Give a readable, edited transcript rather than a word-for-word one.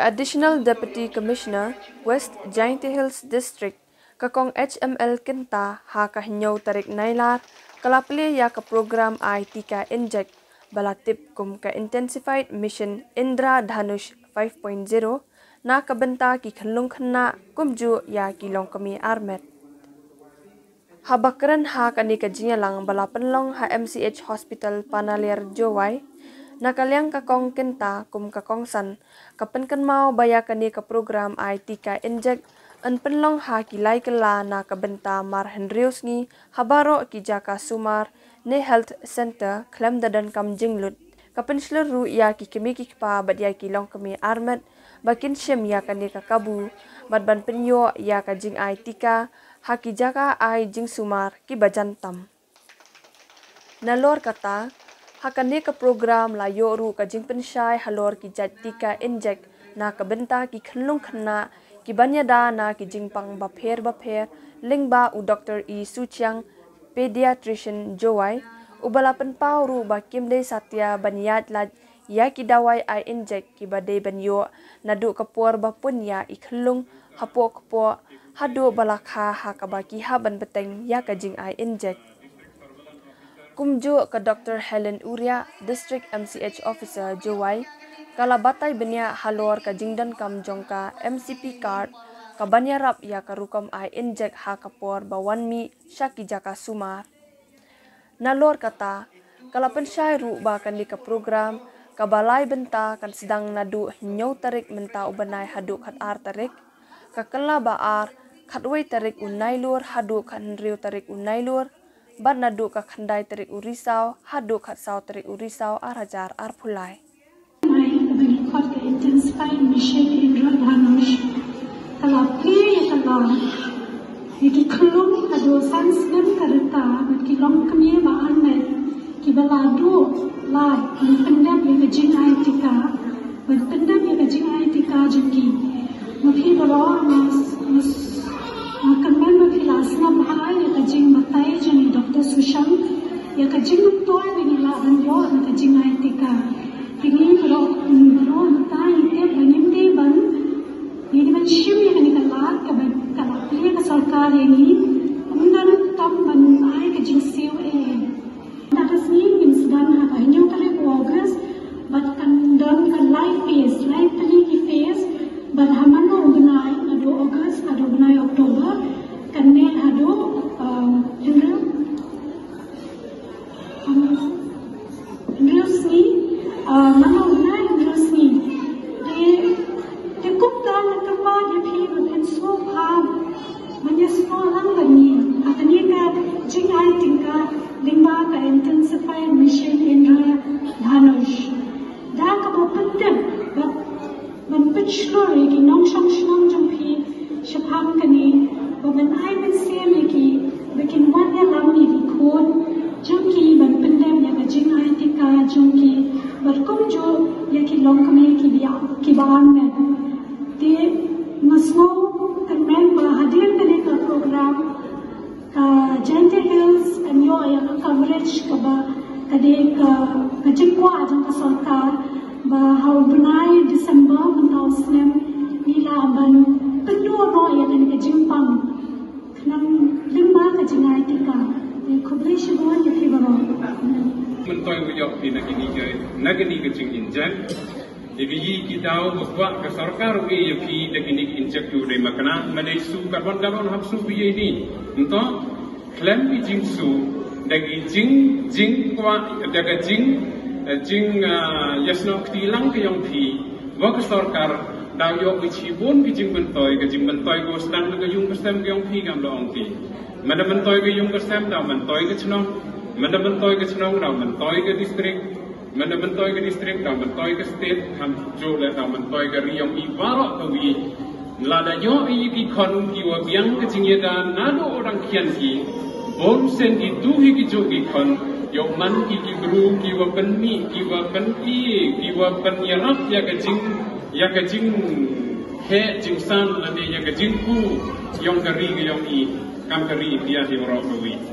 Additional Deputy Commissioner, West Jainti Hills District, kakong HML Kinta ha kahinyaw tarik nailar, kalapli ya ka program IT ka inject, balatip kum ka intensified mission Indra Dhanush 5.0, na kabenta ki kanlong kana kumju ya kilong kami armet. Habakran ha kani kajinyalang balapanlong ha MCH Hospital Panalir Jowai, nakaliang kakong Kinta kum kakongsan kapenkan mau baya kani ka program IT ka inject an penlong ha kilai kela na kabenta mar Henrius ngi habaro ki jaka sumar ne health center klem dadan kam jinglut kapenslur ru ya ki kimi ki pa bad ya kilong kami armet bakin shem ya kani ka kabu bad ban penyo ya ka jing IT ka ha ki jaka ai jing sumar ki bajantam nalor kata hakane ka program la yoru ka jing pensyai halor ki jati ka inject na kabenta ki khnlung khna ki banyada na ki jingpang bapher lingba u Dr. E Suchiang pediatrician Jowai ubalapan pauru ba kimde satya banyat la ya ki dawai ai inject ki bade banyo nadu kapur ba punya ikhlung hapo kapo hadu balakha hakabaki haban beteng ya ka jing ai inject kumju ke Dr. Helen Uria, District MCH Officer Jowai, kalabatay benya halor ka jingdan kam jongka MCP card, kabanya rap ya karukom ay inject ha kapor bawan mi syaki jaka sumar. Nalor kata, kalapan syai ru ba kan di ka program, kabalay benta kan sedang nadu nyaw tarik menta ubanay hadu kat ar tarik, kakala baar katway tarik unay lur hadu kan riu tarik unay lur, ban nadu ka khandai tarik urisau hadu kat sau tarik urisau arajar arpulai. Got the intensified mission Indra Dhanush. Kalau play kalau itu kelum ado sansgan kereta berkilong kami bahan met kibaladu lab pendap yang kejing aitika pendap yang kejing aitika jengki mungkin kalau mas kemen berkilas ngabah yang kejing matai jadi Dr. Sushant yang kejing mentua ini lah anjo yang kejing aitika ini kalau matai itu banyak deh ban ini ban shim yang ini kalau pilih ke sarkar ini menurut tam ban ai kejing siu atas ni yang sedang apa ini utara August bahkan dalam kan live pilih phase ban haman organize ada August ada organize Oktober kan nel ada Henry ni mana organize Henry ni dia kupta nak kembali dia pilih berpen soham banyak sekolah lagi akhirnya ka jing ai tingka lima ka intensified mission Indra Dhanush dah kamu penting menpechlur lagi nong shong jumpi syabham kani baban ai ben sem lagi bikin wanya lam ni dikon jumki ban pendem ya jing ai tika jumki berkumju ya ki long kami ki baan में ते मसलो कमेंट बहादुर करने का प्रोग्राम का Jainti Hills अन्यो या कवरेज कबा कदे का कचिकवा जंग का सरकार bahau benai Desember mentauslem nila aban penuh no ya kan ke jimpang kenang lima ke jingai tika kubri shibon ya fibaro mentoi uyok di nagini ke jing injek digi kitau bahwa ke sarkar ui yoki dagini injek tu de makna manesu karbon hapsu bi ini ento klem bi jingsu dagi jing kwa daga jing yasno ktilang ke yang pi wak sarkar daw yo ichibun ke jing bentoi go stand ke yung kesem ke yang pi gam do ong ti mana bentoi ke yung kesem daw bentoi ke chnong mana bentoi ke chnong daw bentoi ke district mana bentoi ke district daw bentoi ke state ham jo le daw bentoi ke riom i barok ke wi lada yo i ki kon ki wa biang ke jing yeda nado orang kian ki bon sen ki tu hi ki jo ki kon yo man ki gru ki wa pen mi ki wa pen ki wa pen yarap ya ka jing he jing san la de ya ka jing ku yong kari ke yong i kam kari dia hi ro ko wi